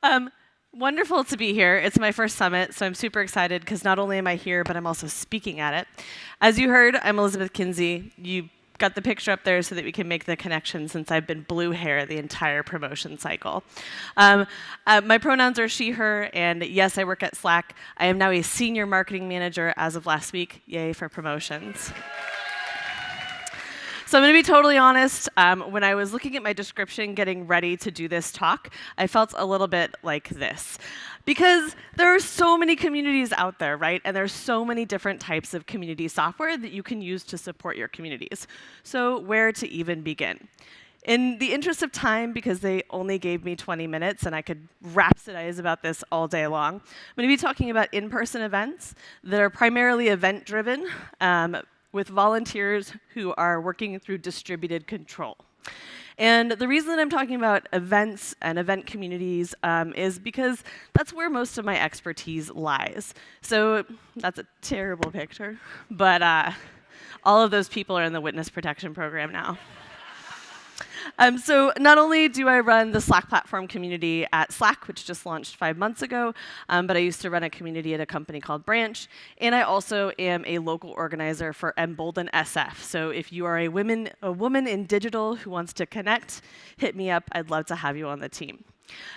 Um, Wonderful to be here. It's my first summit, so I'm super excited because not only am I here, but I'm also speaking at it. As you heard, I'm Elizabeth Kinsey. You got the picture up there so that we can make the connection since I've been blue hair the entire promotion cycle. My pronouns are she, her, and yes, I work at Slack. I am now a senior marketing manager as of last week. Yay for promotions. So I'm going to be totally honest. When I was looking at my description, getting ready to do this talk, I felt a little bit like this. Because there are so many communities out there, right? And there's so many different types of community software that you can use to support your communities. So where to even begin? In the interest of time, because they only gave me 20 minutes and I could rhapsodize about this all day long, I'm going to be talking about in-person events that are primarily event-driven, with volunteers who are working through distributed control. And the reason that I'm talking about events and event communities is because that's where most of my expertise lies. So that's a terrible picture, but all of those people are in the witness protection program now. So not only do I run the Slack platform community at Slack, which just launched 5 months ago, but I used to run a community at a company called Branch, and I also am a local organizer for Embolden SF. So if you are a woman in digital who wants to connect, hit me up. I'd love to have you on the team.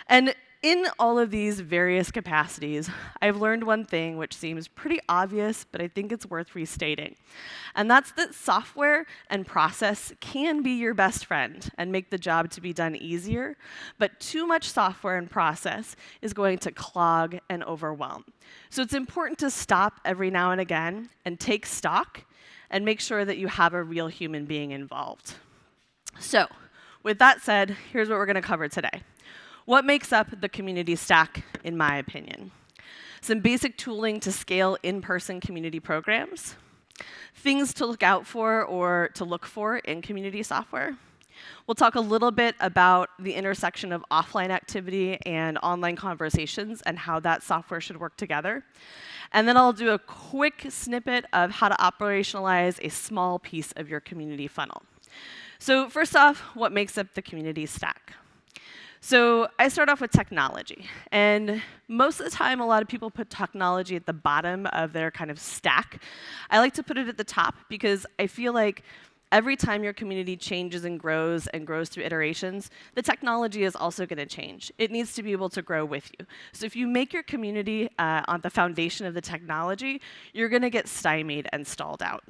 And in all of these various capacities, I've learned one thing which seems pretty obvious, but I think it's worth restating. And that's that software and process can be your best friend and make the job to be done easier, but too much software and process is going to clog and overwhelm. So it's important to stop every now and again and take stock and make sure that you have a real human being involved. So with that said, here's what we're going to cover today. What makes up the community stack, in my opinion? Some basic tooling to scale in-person community programs, things to look out for or to look for in community software. We'll talk a little bit about the intersection of offline activity and online conversations and how that software should work together. And then I'll do a quick snippet of how to operationalize a small piece of your community funnel. So first off, what makes up the community stack? So I start off with technology. And most of the time, a lot of people put technology at the bottom of their kind of stack. I like to put it at the top because I feel like every time your community changes and grows through iterations, the technology is also going to change. It needs to be able to grow with you. So if you make your community on the foundation of the technology, you're going to get stymied and stalled out.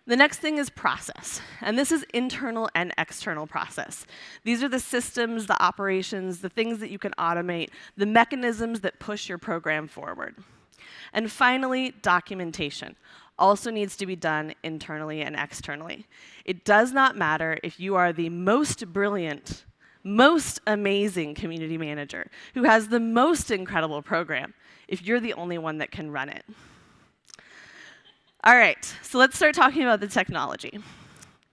The next thing is process, and this is internal and external process. These are the systems, the operations, the things that you can automate, the mechanisms that push your program forward. And finally, documentation also needs to be done internally and externally. It does not matter if you are the most brilliant, most amazing community manager who has the most incredible program if you're the only one that can run it. All right, so let's start talking about the technology.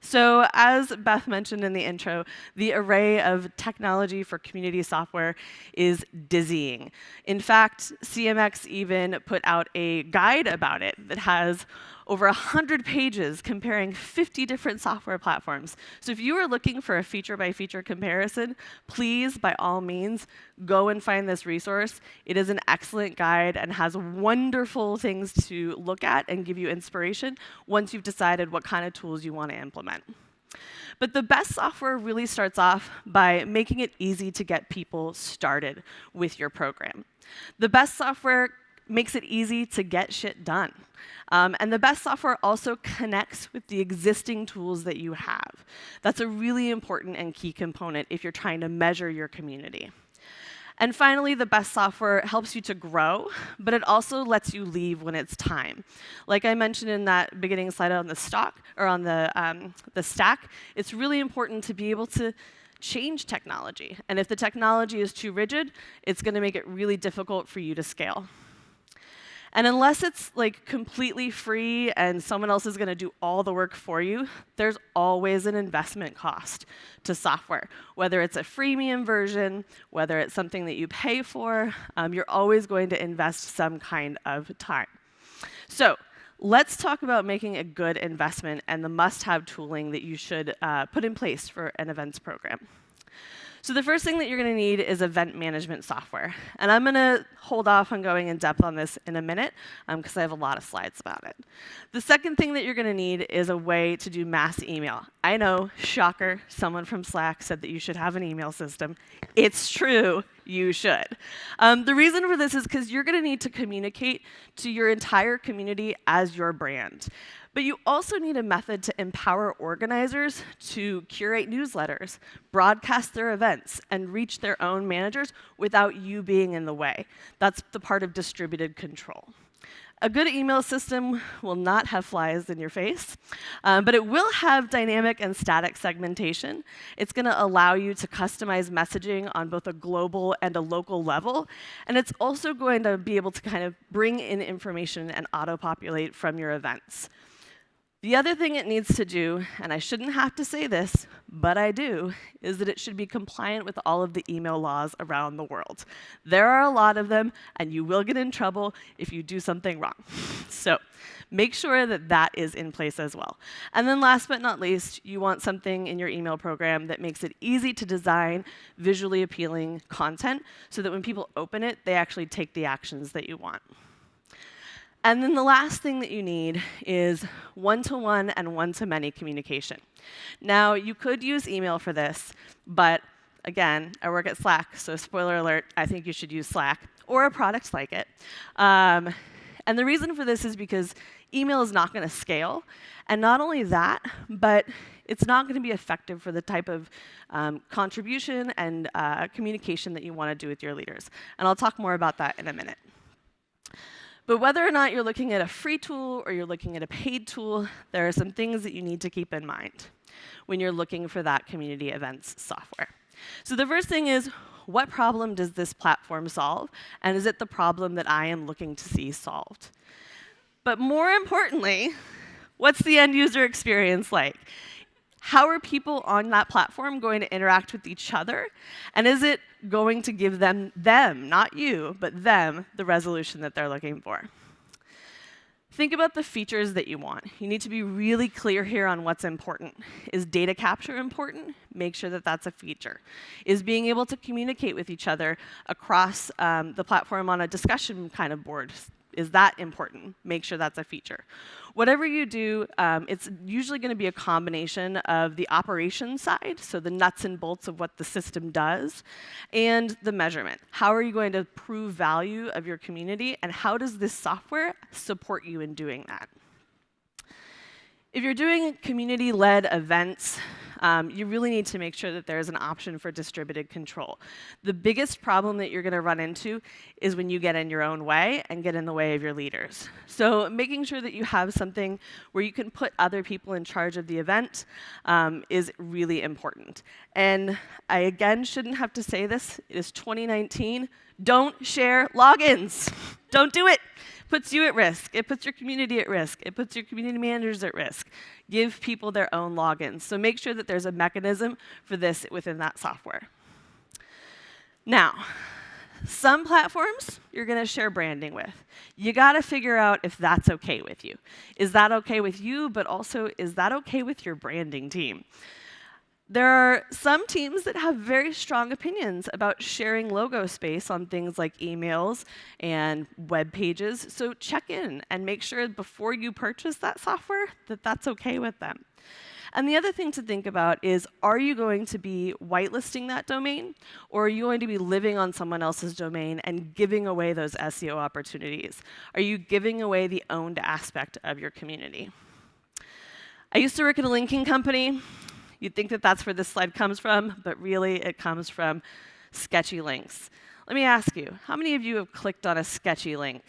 So as Beth mentioned in the intro, the array of technology for community software is dizzying. In fact, CMX even put out a guide about it that has over 100 pages comparing 50 different software platforms. So if you are looking for a feature-by-feature comparison, please, by all means, go and find this resource. It is an excellent guide and has wonderful things to look at and give you inspiration once you've decided what kind of tools you want to implement. But the best software really starts off by making it easy to get people started with your program. The best software makes it easy to get shit done. And the best software also connects with the existing tools that you have. That's a really important and key component if you're trying to measure your community. And finally, the best software helps you to grow, but it also lets you leave when it's time. Like I mentioned in that beginning slide on the stack, it's really important to be able to change technology. And if the technology is too rigid, it's going to make it really difficult for you to scale. And unless it's like completely free and someone else is going to do all the work for you, there's always an investment cost to software. Whether it's a freemium version, whether it's something that you pay for, you're always going to invest some kind of time. So let's talk about making a good investment and the must-have tooling that you should put in place for an events program. So the first thing that you're going to need is event management software. And I'm going to hold off on going in depth on this in a minute because I have a lot of slides about it. The second thing that you're going to need is a way to do mass email. I know, shocker, someone from Slack said that you should have an email system. It's true, you should. The reason for this is because you're going to need to communicate to your entire community as your brand. But you also need a method to empower organizers to curate newsletters, broadcast their events, and reach their own managers without you being in the way. That's the part of distributed control. A good email system will not have flies in your face, but it will have dynamic and static segmentation. It's going to allow you to customize messaging on both a global and a local level, and it's also going to be able to kind of bring in information and auto-populate from your events. The other thing it needs to do, and I shouldn't have to say this, but I do, is that it should be compliant with all of the email laws around the world. There are a lot of them, and you will get in trouble if you do something wrong. So make sure that that is in place as well. And then last but not least, you want something in your email program that makes it easy to design visually appealing content so that when people open it, they actually take the actions that you want. And then the last thing that you need is one-to-one and one-to-many communication. Now, you could use email for this, but again, I work at Slack, so spoiler alert, I think you should use Slack or a product like it. And the reason for this is because email is not going to scale. And not only that, but it's not going to be effective for the type of contribution and communication that you want to do with your leaders. And I'll talk more about that in a minute. But whether or not you're looking at a free tool or you're looking at a paid tool, there are some things that you need to keep in mind when you're looking for that community events software. So the first thing is, what problem does this platform solve? And is it the problem that I am looking to see solved? But more importantly, what's the end user experience like? How are people on that platform going to interact with each other? And is it going to give them, not you, but them, the resolution that they're looking for? Think about the features that you want. You need to be really clear here on what's important. Is data capture important? Make sure that that's a feature. Is being able to communicate with each other across the platform on a discussion kind of board? Is that important? Make sure that's a feature. Whatever you do, it's usually going to be a combination of the operations side, so the nuts and bolts of what the system does, and the measurement. How are you going to prove value of your community, and how does this software support you in doing that? If you're doing community-led events, you really need to make sure that there's an option for distributed control. The biggest problem that you're going to run into is when you get in your own way and get in the way of your leaders. So making sure that you have something where you can put other people in charge of the event is really important. And I, again, shouldn't have to say this. It is 2019. Don't share logins. Don't do it. Puts you at risk. It puts your community at risk. It puts your community managers at risk. Give people their own logins. So make sure that there's a mechanism for this within that software. Now, some platforms you're going to share branding with. You got to figure out if that's okay with you. Is that okay with you, but also is that okay with your branding team? There are some teams that have very strong opinions about sharing logo space on things like emails and web pages, so check in and make sure before you purchase that software that that's okay with them. And the other thing to think about is, are you going to be whitelisting that domain, or are you going to be living on someone else's domain and giving away those SEO opportunities? Are you giving away the owned aspect of your community? I used to work at a linking company. You'd think that that's where this slide comes from, but really it comes from sketchy links. Let me ask you, how many of you have clicked on a sketchy link?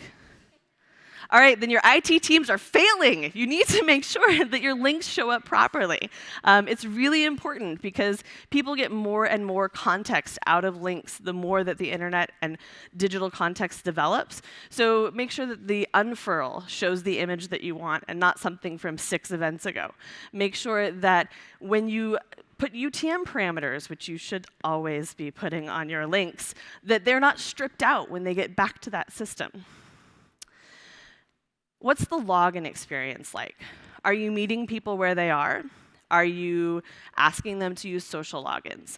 All right, then your IT teams are failing. You need to make sure that your links show up properly. It's really important because people get more and more context out of links the more that the internet and digital context develops. So make sure that the unfurl shows the image that you want and not something from 6 events ago. Make sure that when you put UTM parameters, which you should always be putting on your links, that they're not stripped out when they get back to that system. What's the login experience like? Are you meeting people where they are? Are you asking them to use social logins?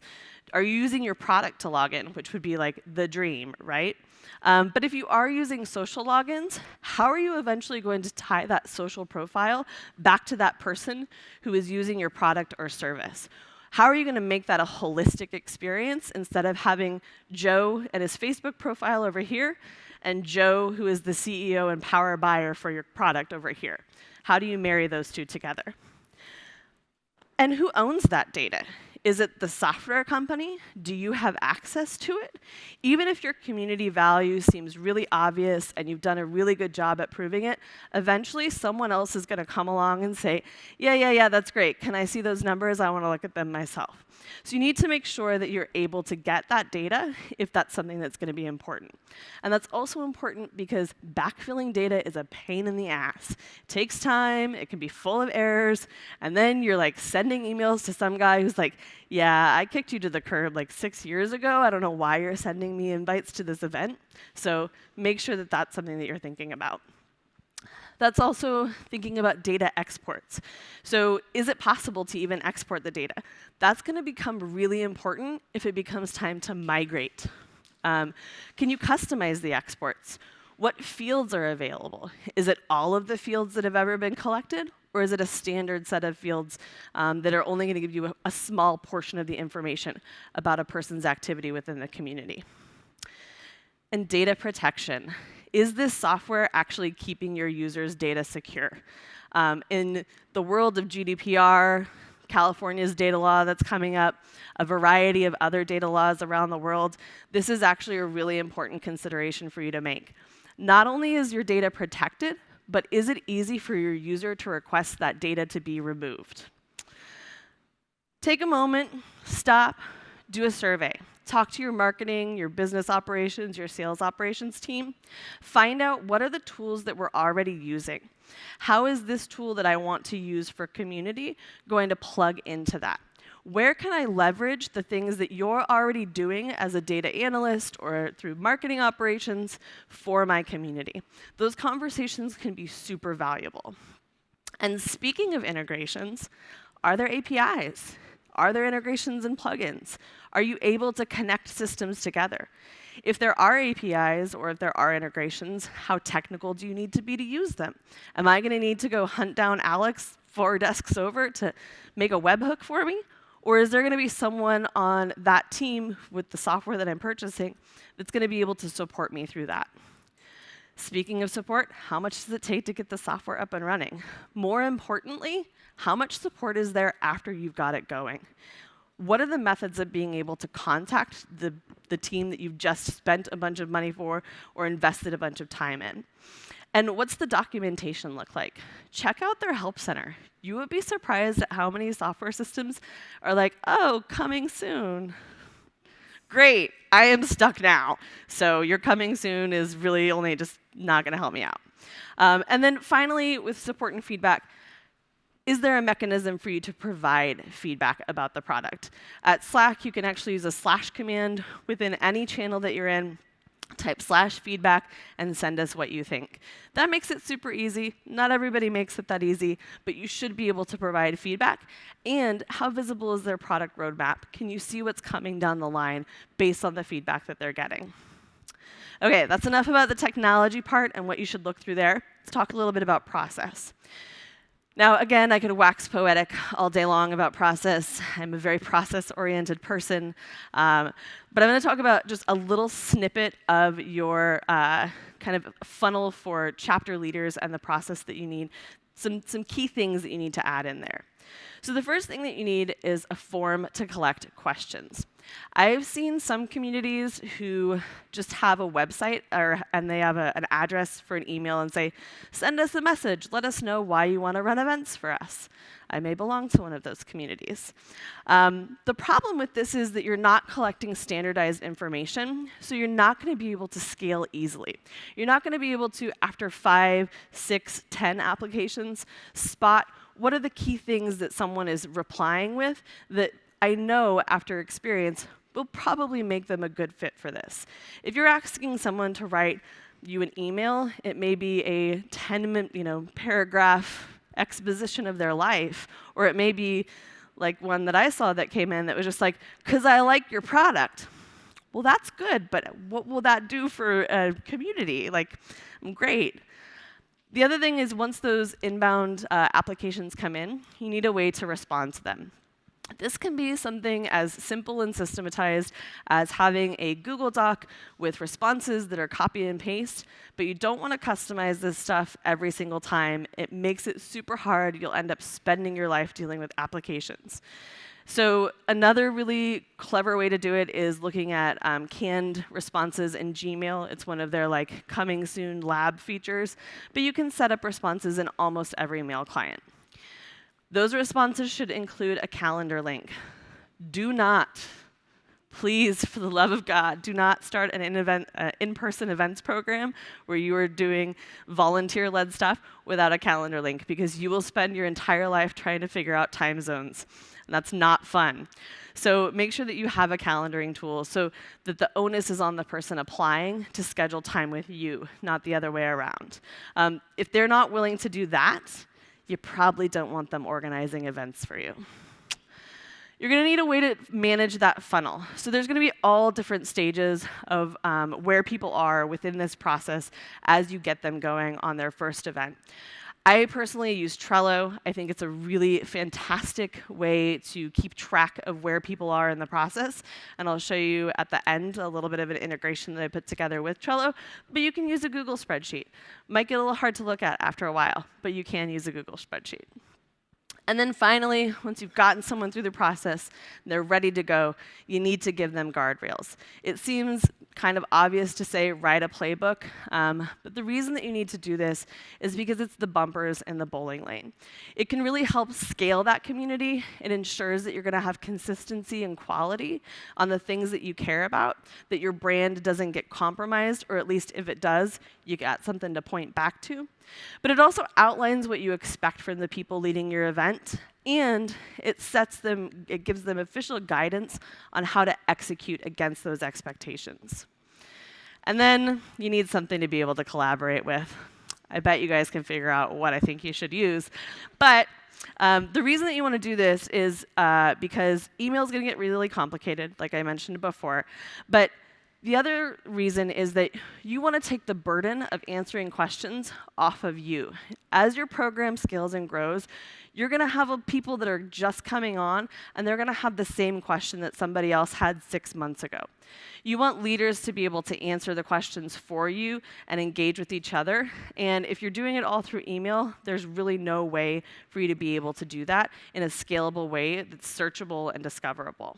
Are you using your product to log in, which would be like the dream, right? But if you are using social logins, how are you eventually going to tie that social profile back to that person who is using your product or service? How are you going to make that a holistic experience instead of having Joe and his Facebook profile over here and Joe, who is the CEO and power buyer for your product, over here? How do you marry those two together? And who owns that data? Is it the software company? Do you have access to it? Even if your community value seems really obvious and you've done a really good job at proving it, eventually someone else is going to come along and say, yeah, that's great. Can I see those numbers? I want to look at them myself. So you need to make sure that you're able to get that data if that's something that's going to be important. And that's also important because backfilling data is a pain in the ass. It takes time, it can be full of errors, and then you're like sending emails to some guy who's like, yeah, I kicked you to the curb like 6 years ago. I don't know why you're sending me invites to this event. So make sure that that's something that you're thinking about. That's also thinking about data exports. So is it possible to even export the data? That's going to become really important if it becomes time to migrate. Can you customize the exports? What fields are available? Is it all of the fields that have ever been collected? Or is it a standard set of fields that are only going to give you a small portion of the information about a person's activity within the community? And data protection. Is this software actually keeping your users' data secure? In the world of GDPR, California's data law that's coming up, a variety of other data laws around the world, this is actually a really important consideration for you to make. Not only is your data protected, but is it easy for your user to request that data to be removed? Take a moment, stop, do a survey. Talk to your marketing, your business operations, your sales operations team. Find out what are the tools that we're already using. How is this tool that I want to use for community going to plug into that? Where can I leverage the things that you're already doing as a data analyst or through marketing operations for my community? Those conversations can be super valuable. And speaking of integrations, are there APIs? Are there integrations and plugins? Are you able to connect systems together? If there are APIs or if there are integrations, how technical do you need to be to use them? Am I going to need to go hunt down Alex 4 desks over to make a webhook for me? Or is there going to be someone on that team with the software that I'm purchasing that's going to be able to support me through that? Speaking of support, how much does it take to get the software up and running? More importantly, how much support is there after you've got it going? What are the methods of being able to contact the team that you've just spent a bunch of money for or invested a bunch of time in? And what's the documentation look like? Check out their help center. You would be surprised at how many software systems are like, oh, coming soon. Great, I am stuck now. So your coming soon is really only just not going to help me out. And then finally, with support and feedback, is there a mechanism for you to provide feedback about the product? At Slack, you can actually use a slash command within any channel that you're in. Type /feedback and send us what you think. That makes it super easy. Not everybody makes it that easy, but you should be able to provide feedback. And how visible is their product roadmap? Can you see what's coming down the line based on the feedback that they're getting? OK, that's enough about the technology part and what you should look through there. Let's talk a little bit about process. Now, again, I could wax poetic all day long about process. I'm a very process-oriented person. But I'm going to talk about just a little snippet of your kind of funnel for chapter leaders and the process that you need, some key things that you need to add in there. So the first thing that you need is a form to collect questions. I've seen some communities who just have a website and they have an address for an email and say, send us a message. Let us know why you want to run events for us. I may belong to one of those communities. The problem with this is that you're not collecting standardized information, so you're not going to be able to scale easily. You're not going to be able to, after 5, 6, 10 applications, spot what are the key things that someone is replying with that I know after experience will probably make them a good fit for this. If you're asking someone to write you an email, it may be a 10-minute, paragraph exposition of their life, or it may be like one that I saw that came in that was just like, because I like your product. Well, that's good, but what will that do for a community? Like, great. The other thing is once those inbound applications come in, you need a way to respond to them. This can be something as simple and systematized as having a Google Doc with responses that are copy and paste, but you don't want to customize this stuff every single time. It makes it super hard. You'll end up spending your life dealing with applications. So another really clever way to do it is looking at canned responses in Gmail. It's one of their like coming soon lab features, but you can set up responses in almost every mail client. Those responses should include a calendar link. Do not, please, for the love of God, do not start an in-person events program where you are doing volunteer-led stuff without a calendar link, because you will spend your entire life trying to figure out time zones. And that's not fun. So make sure that you have a calendaring tool so that the onus is on the person applying to schedule time with you, not the other way around. If they're not willing to do that, you probably don't want them organizing events for you. You're going to need a way to manage that funnel. So there's going to be all different stages of where people are within this process as you get them going on their first event. I personally use Trello. I think it's a really fantastic way to keep track of where people are in the process. And I'll show you at the end a little bit of an integration that I put together with Trello. But you can use a Google spreadsheet. Might get a little hard to look at after a while, but you can use a Google spreadsheet. And then finally, once you've gotten someone through the process, they're ready to go, you need to give them guardrails. It seems kind of obvious to say write a playbook, but the reason that you need to do this is because it's the bumpers in the bowling lane. It can really help scale that community. It ensures that you're going to have consistency and quality on the things that you care about, that your brand doesn't get compromised, or at least if it does, you got something to point back to. But it also outlines what you expect from the people leading your event, and it gives them official guidance on how to execute against those expectations. And then you need something to be able to collaborate with. I bet you guys can figure out what I think you should use. But the reason that you want to do this is because email is going to get really complicated, like I mentioned before. But the other reason is that you want to take the burden of answering questions off of you. As your program scales and grows, you're going to have people that are just coming on, and they're going to have the same question that somebody else had 6 months ago. You want leaders to be able to answer the questions for you and engage with each other. And if you're doing it all through email, there's really no way for you to be able to do that in a scalable way that's searchable and discoverable.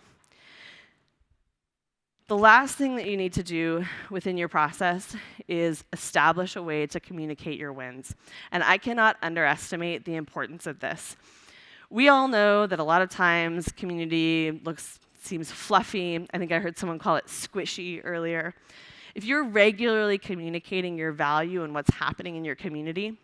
The last thing that you need to do within your process is establish a way to communicate your wins. And I cannot underestimate the importance of this. We all know that a lot of times community seems fluffy. I think I heard someone call it squishy earlier. If you're regularly communicating your value and what's happening in your community,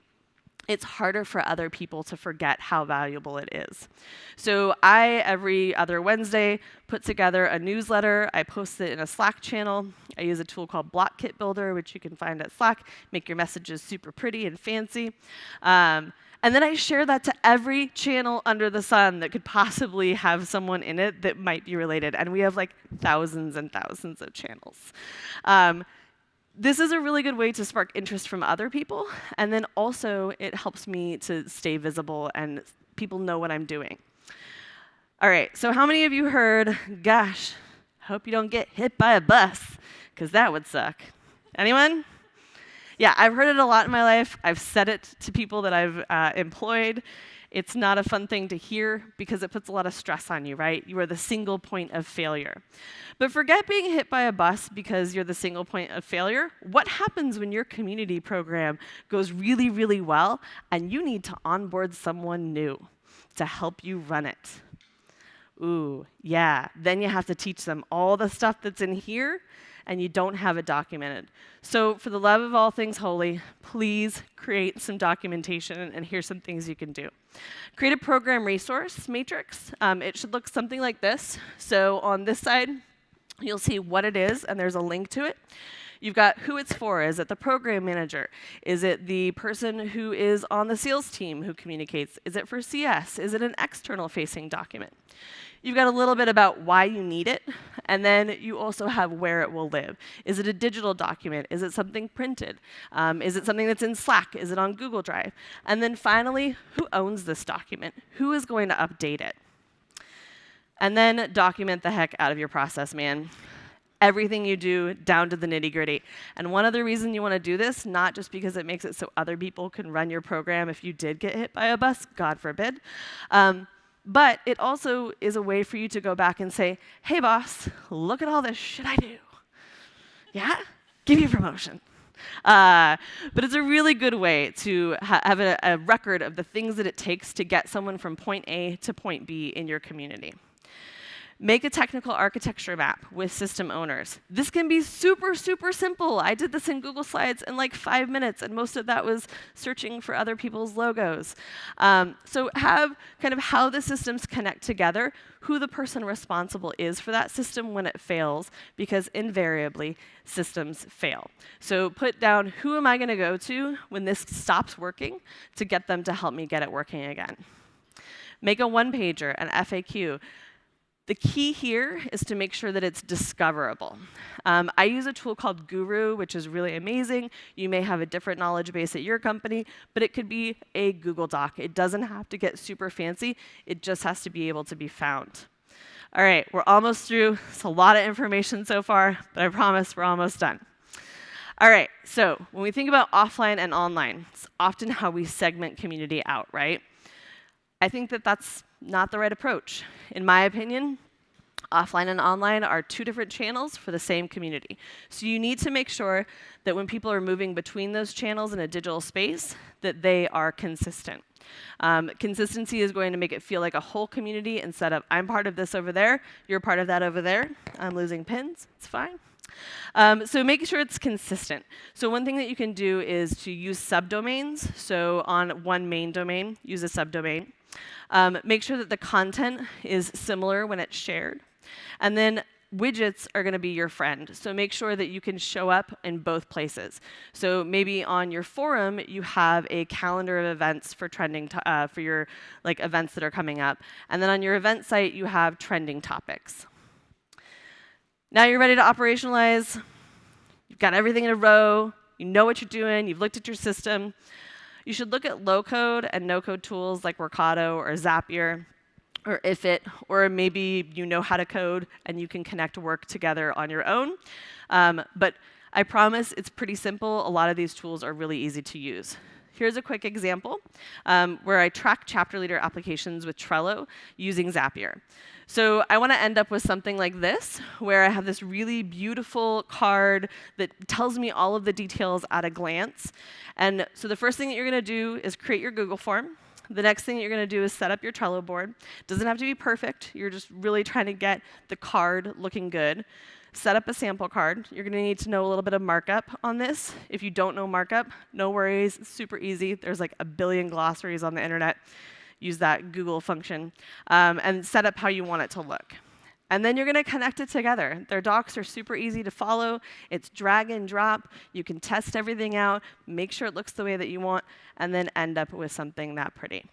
it's harder for other people to forget how valuable it is. So I, every other Wednesday, put together a newsletter. I post it in a Slack channel. I use a tool called Block Kit Builder, which you can find at Slack. Make your messages super pretty and fancy. And then I share that to every channel under the sun that could possibly have someone in it that might be related. And we have like thousands and thousands of channels. This is a really good way to spark interest from other people, and then also it helps me to stay visible and people know what I'm doing. All right, so how many of you heard, gosh, hope you don't get hit by a bus, because that would suck. Anyone? Yeah, I've heard it a lot in my life. I've said it to people that I've employed. It's not a fun thing to hear because it puts a lot of stress on you, right? You are the single point of failure. But forget being hit by a bus because you're the single point of failure. What happens when your community program goes really, really well and you need to onboard someone new to help you run it? Ooh, yeah. Then you have to teach them all the stuff that's in here, and you don't have it documented. So for the love of all things holy, please create some documentation, and here's some things you can do. Create a program resource matrix. It should look something like this. So on this side, you'll see what it is, and there's a link to it. You've got who it's for. Is it the program manager? Is it the person who is on the sales team who communicates? Is it for CS? Is it an external-facing document? You've got a little bit about why you need it, and then you also have where it will live. Is it a digital document? Is it something printed? Is it something that's in Slack? Is it on Google Drive? And then finally, who owns this document? Who is going to update it? And then document the heck out of your process, man. Everything you do down to the nitty-gritty. And one other reason you want to do this, not just because it makes it so other people can run your program if you did get hit by a bus, God forbid, but it also is a way for you to go back and say, hey, boss, look at all this shit I do. Yeah? Give me a promotion. But it's a really good way to have a record of the things that it takes to get someone from point A to point B in your community. Make a technical architecture map with system owners. This can be super, super simple. I did this in Google Slides in like 5 minutes, and most of that was searching for other people's logos. So have kind of how the systems connect together, who the person responsible is for that system when it fails, because invariably, systems fail. So put down, who am I going to go to when this stops working to get them to help me get it working again. Make a one-pager, an FAQ. The key here is to make sure that it's discoverable. I use a tool called Guru, which is really amazing. You may have a different knowledge base at your company, but it could be a Google Doc. It doesn't have to get super fancy. It just has to be able to be found. All right, we're almost through. It's a lot of information so far, but I promise we're almost done. All right, so when we think about offline and online, it's often how we segment community out, right? I think that that's not the right approach. In my opinion, offline and online are two different channels for the same community. So you need to make sure that when people are moving between those channels in a digital space, that they are consistent. Consistency is going to make it feel like a whole community instead of I'm part of this over there, you're part of that over there. I'm losing pins, it's fine. So make sure it's consistent. So one thing that you can do is to use subdomains. So on one main domain, use a subdomain. Make sure that the content is similar when it's shared. And then widgets are going to be your friend. So make sure that you can show up in both places. So maybe on your forum, you have a calendar of events for trending for your events that are coming up. And then on your event site, you have trending topics. Now you're ready to operationalize. You've got everything in a row. You know what you're doing. You've looked at your system. You should look at low-code and no-code tools like Workato or Zapier or Ifit, or maybe you know how to code and you can connect work together on your own. But I promise it's pretty simple. A lot of these tools are really easy to use. Here's a quick example where I track chapter leader applications with Trello using Zapier. So I want to end up with something like this, where I have this really beautiful card that tells me all of the details at a glance. And so the first thing that you're going to do is create your Google form. The next thing you're going to do is set up your Trello board. Doesn't have to be perfect. You're just really trying to get the card looking good. Set up a sample card. You're going to need to know a little bit of markup on this. If you don't know markup, no worries. It's super easy. There's like a billion glossaries on the internet. Use that Google function, and set up how you want it to look. And then you're going to connect it together. Their docs are super easy to follow. It's drag and drop. You can test everything out, make sure it looks the way that you want, and then end up with something that pretty.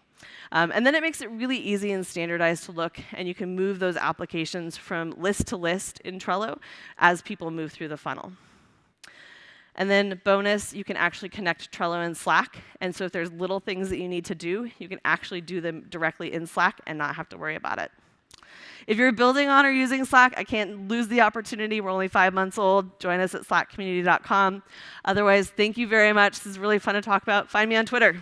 And then it makes it really easy and standardized to look, and you can move those applications from list to list in Trello as people move through the funnel. And then bonus, you can actually connect Trello and Slack. And so if there's little things that you need to do, you can actually do them directly in Slack and not have to worry about it. If you're building on or using Slack, I can't lose the opportunity. We're only 5 months old. Join us at slackcommunity.com. Otherwise, thank you very much. This is really fun to talk about. Find me on Twitter.